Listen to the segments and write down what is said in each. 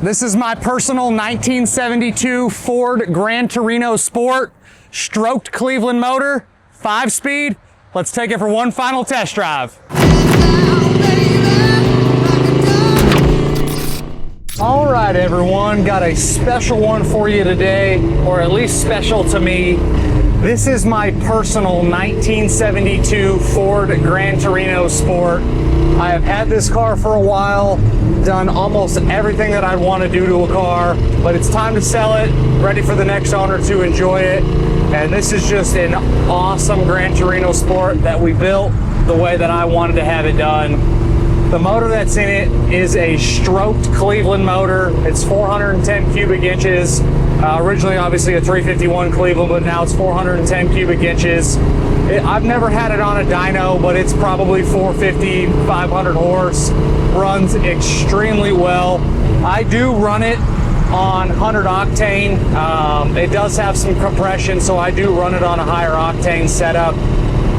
This is my personal 1972 Ford Gran Torino Sport, stroked Cleveland motor, 5-speed. Let's take it for one final test drive. All right, everyone, got a special one for you today, or at least special to me. This is my personal 1972 Ford Gran Torino Sport. I have had this car for a while, done almost everything that I'd want to do to a car, but it's time to sell it, ready for the next owner to enjoy it. And this is just an awesome Gran Torino Sport that we built the way that I wanted to have it done. The motor that's in it is a stroked Cleveland motor. It's 410 cubic inches. Originally, obviously, a 351 Cleveland, but now it's 410 cubic inches. I've never had it on a dyno, but it's probably 450, 500 horse. Runs extremely well. I do run it on 100 octane. It does have some compression, so I do run it on a higher octane setup.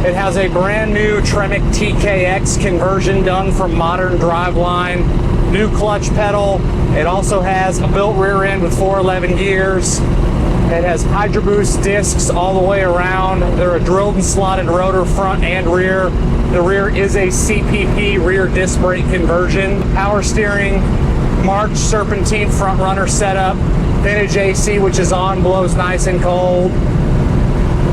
It has a brand new Tremec TKX conversion done from modern driveline, new clutch pedal. It also has a built rear end with 411 gears. It has Hydro Boost discs all the way around. They're a drilled and slotted rotor front and rear. The rear is a CPP rear disc brake conversion. Power steering, March serpentine front runner setup, vintage AC which is on, blows nice and cold.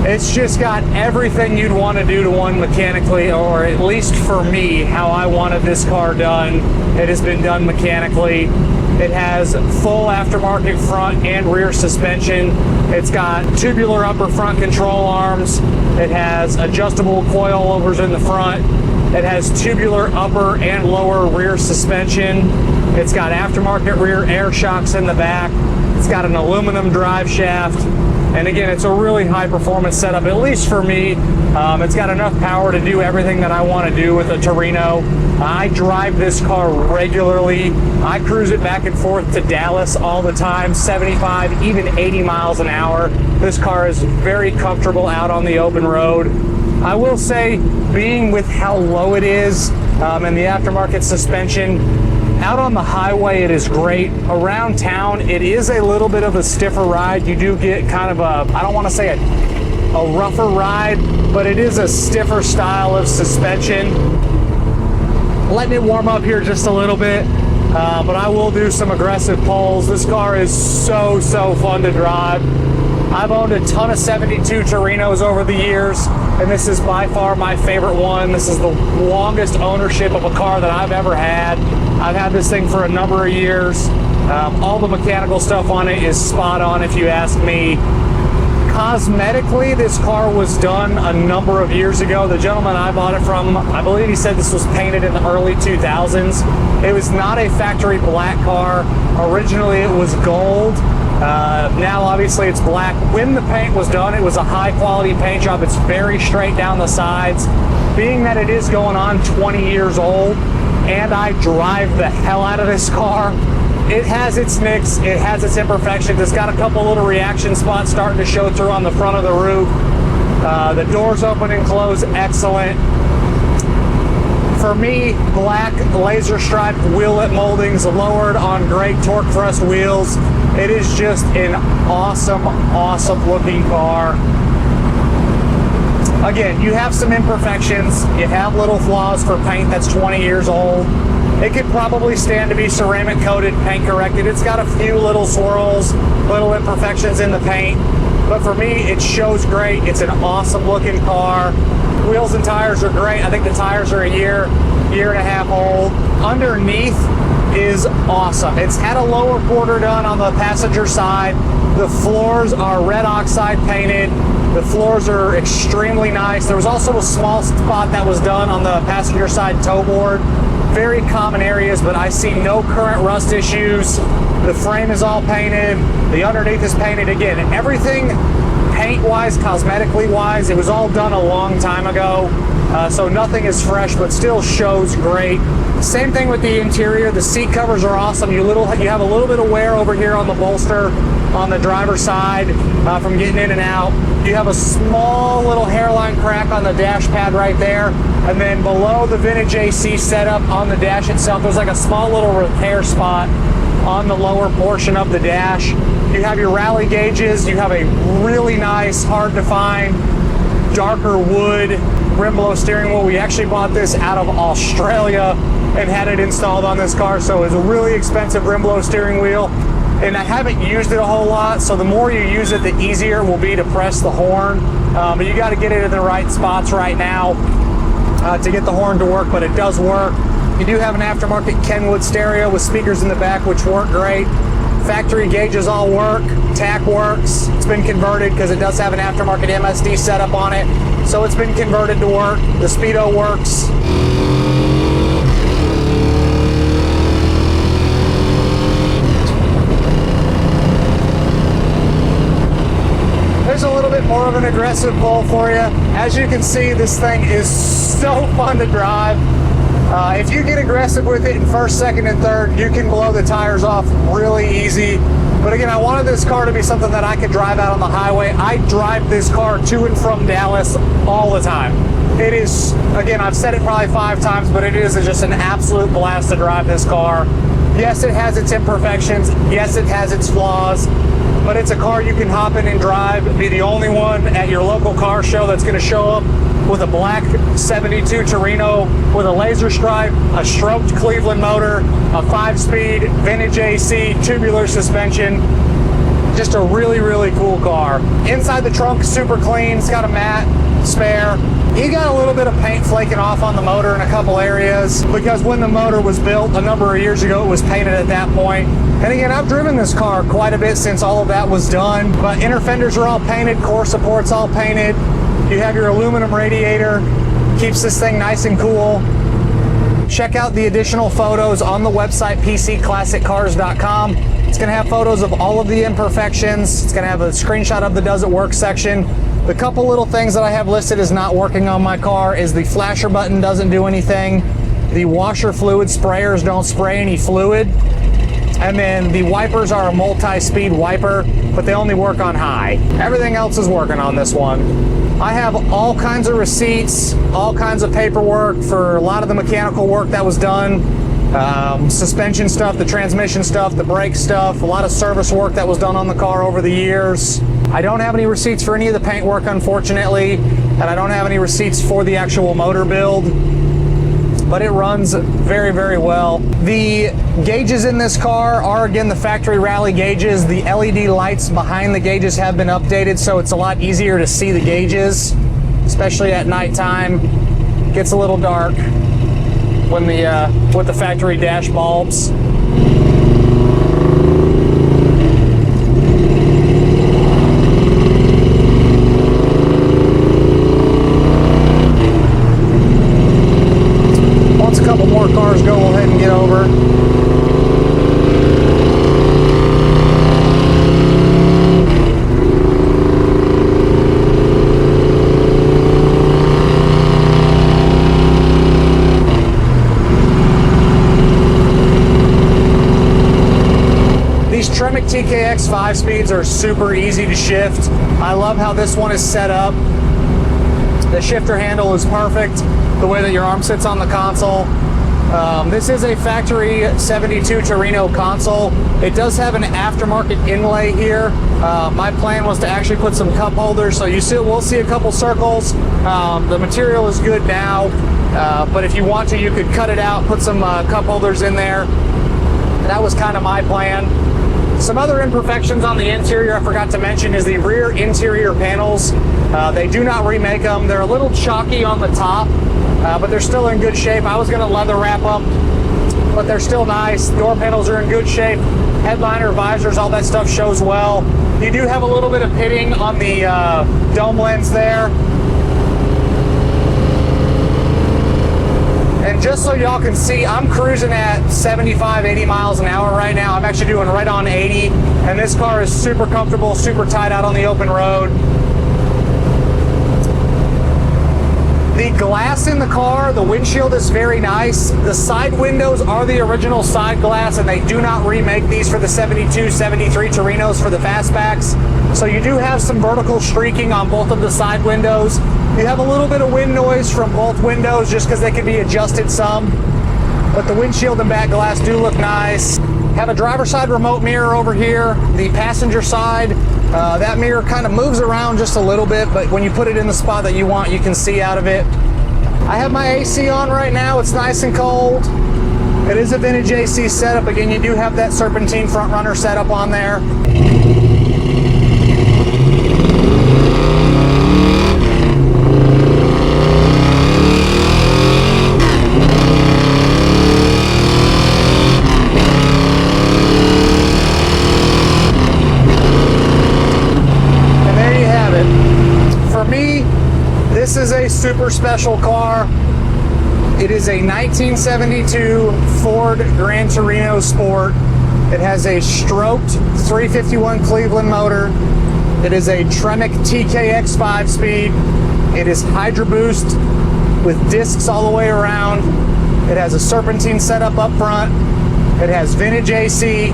It's just got everything you'd want to do to one mechanically, or at least for me, how I wanted this car done. It has been done mechanically. It has full aftermarket front and rear suspension. It's got tubular upper front control arms. It has adjustable coilovers in the front. It has tubular upper and lower rear suspension. It's got aftermarket rear air shocks in the back. It's got an aluminum drive shaft. And again, it's a really high performance setup, at least for me. It's got enough power to do everything that I want to do with a Torino. I drive this car regularly. I cruise it back and forth to Dallas all the time, 75, even 80 miles an hour. This car is very comfortable out on the open road. I will say, being with how low it is and the aftermarket suspension, out on the highway, it is great. Around town, it is a little bit of a stiffer ride. You do get kind of a, I don't want to say a rougher ride, but it is a stiffer style of suspension. Letting it warm up here just a little bit, but I will do some aggressive pulls. This car is so fun to drive. I've owned a ton of 72 Torinos over the years, and this is by far my favorite one. This is the longest ownership of a car that I've ever had. I've had this thing for a number of years. All the mechanical stuff on it is spot on, if you ask me. Cosmetically, this car was done a number of years ago. The gentleman I bought it from, I believe he said this was painted in the early 2000s. It was not a factory black car. Originally, it was gold. Now, obviously, it's black. When the paint was done, it was a high-quality paint job. It's very straight down the sides. Being that it is going on 20 years old, and I drive the hell out of this car, it has its nicks, it has its imperfections. It's got a couple little reaction spots starting to show through on the front of the roof. The doors open and close, excellent. For me, black laser striped wheellet moldings lowered on great torque thrust wheels. It is just an awesome looking car. Again, you have some imperfections. You have little flaws for paint that's 20 years old. It could probably stand to be ceramic coated, paint corrected. It's got a few little swirls, little imperfections in the paint. But for me, it shows great. It's an awesome looking car. Wheels and tires are great. I think the tires are a year and a half old. Underneath is awesome. It's had a lower quarter done on the passenger side. The floors are red oxide painted. The floors are extremely nice. There was also a small spot that was done on the passenger side toe board. Very common areas, but I see no current rust issues. The frame is all painted. The underneath is painted. Again, everything paint-wise, cosmetically-wise, it was all done a long time ago. So nothing is fresh, but still shows great. Same thing with the interior. The seat covers are awesome. You have a little bit of wear over here on the bolster on the driver's side from getting in and out. You have a small little hairline crack on the dash pad right there. And then below the vintage AC setup on the dash itself, there's like a small little repair spot on the lower portion of the dash. You have your rally gauges. You have a really nice, hard to find, darker wood rim below steering wheel. We actually bought this out of Australia and had it installed on this car, so it's a really expensive rim below steering wheel. And I haven't used it a whole lot, so the more you use it, the easier it will be to press the horn. But you got to get it in the right spots right now to get the horn to work, but it does work. You do have an aftermarket Kenwood stereo with speakers in the back, which work great. Factory gauges all work. TAC works. It's been converted because it does have an aftermarket MSD setup on it, so it's been converted to work. The speedo works. There's a little bit more of an aggressive pull for you. As you can see, this thing is so fun to drive. If you get aggressive with it in first, second, and third, you can blow the tires off really easy. But again, I wanted this car to be something that I could drive out on the highway. I drive this car to and from Dallas all the time. It is, again, I've said it probably 5 times, but it is just an absolute blast to drive this car. Yes, it has its imperfections. Yes, it has its flaws. But it's a car you can hop in and drive, be the only one at your local car show that's going to show up with a black 72 Torino with a laser stripe, a stroked Cleveland motor, a 5-speed vintage AC, tubular suspension. Just a really, really cool car. Inside the trunk, super clean. It's got a matte spare. You got a little bit of paint flaking off on the motor in a couple areas because when the motor was built a number of years ago, it was painted at that point. And again, I've driven this car quite a bit since all of that was done, but inner fenders are all painted, core support's all painted. You have your aluminum radiator, keeps this thing nice and cool. Check out the additional photos on the website, pcclassiccars.com. It's gonna have photos of all of the imperfections. It's gonna have a screenshot of the does it work section. The couple little things that I have listed as not working on my car is the flasher button doesn't do anything. The washer fluid sprayers don't spray any fluid. And then the wipers are a multi-speed wiper, but they only work on high. Everything else is working on this one. I have all kinds of receipts, all kinds of paperwork for a lot of the mechanical work that was done. Suspension stuff, the transmission stuff, the brake stuff, a lot of service work that was done on the car over the years. I don't have any receipts for any of the paint work, unfortunately, and I don't have any receipts for the actual motor build, but it runs very, very well. The gauges in this car are, again, the factory rally gauges. The LED lights behind the gauges have been updated, so it's a lot easier to see the gauges, especially at nighttime. It gets a little dark when with the factory dash bulbs. Once a couple more cars go, we'll head and get over. Tremec TKX 5-speeds are super easy to shift. I love how this one is set up. The shifter handle is perfect, the way that your arm sits on the console. This is a factory 72 Torino console. It does have an aftermarket inlay here. My plan was to actually put some cup holders, so we'll see a couple circles. The material is good now, but if you want to, you could cut it out, put some cup holders in there. That was kind of my plan. Some other imperfections on the interior I forgot to mention is the rear interior panels. They do not remake them. They're a little chalky on the top, but they're still in good shape. I was going to leather wrap them, but they're still nice. Door panels are in good shape. Headliner, visors, all that stuff shows well. You do have a little bit of pitting on the dome lens there. And just so y'all can see, I'm cruising at 75, 80 miles an hour right now. I'm actually doing right on 80, and this car is super comfortable, super tight out on the open road. The glass in the car, the windshield is very nice. The side windows are the original side glass, and they do not remake these for the 72, 73 Torinos for the fastbacks. So you do have some vertical streaking on both of the side windows. You have a little bit of wind noise from both windows just because they can be adjusted some, but the windshield and back glass do look nice. Have a driver's side remote mirror over here. The passenger side, that mirror kind of moves around just a little bit, but when you put it in the spot that you want, you can see out of it. I have my AC on right now. It's nice and cold. It is a vintage AC setup. Again, you do have that serpentine front runner setup on there. This is a super special car. It is a 1972 Ford Gran Torino Sport. It has a stroked 351 Cleveland motor. It is a Tremec TKX 5-speed. It is Hydro Boost with discs all the way around. It has a serpentine setup up front. It has vintage AC,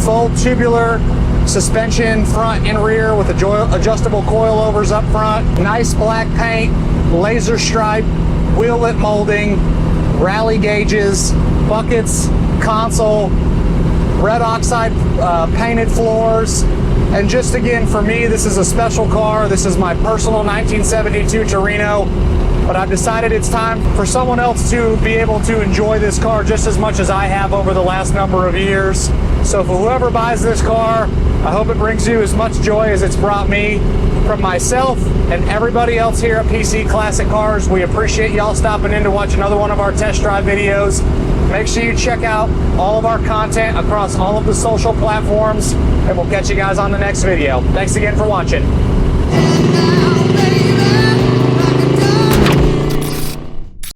full tubular suspension front and rear with adjustable coilovers up front, nice black paint, laser stripe, wheel lip molding, rally gauges, buckets, console, red oxide painted floors. And just again, for me, this is a special car. This is my personal 1972 Torino, but I've decided it's time for someone else to be able to enjoy this car just as much as I have over the last number of years. So for whoever buys this car, I hope it brings you as much joy as it's brought me. From myself and everybody else here at PC Classic Cars, we appreciate y'all stopping in to watch another one of our test drive videos. Make sure you check out all of our content across all of the social platforms, and we'll catch you guys on the next video. Thanks again for watching.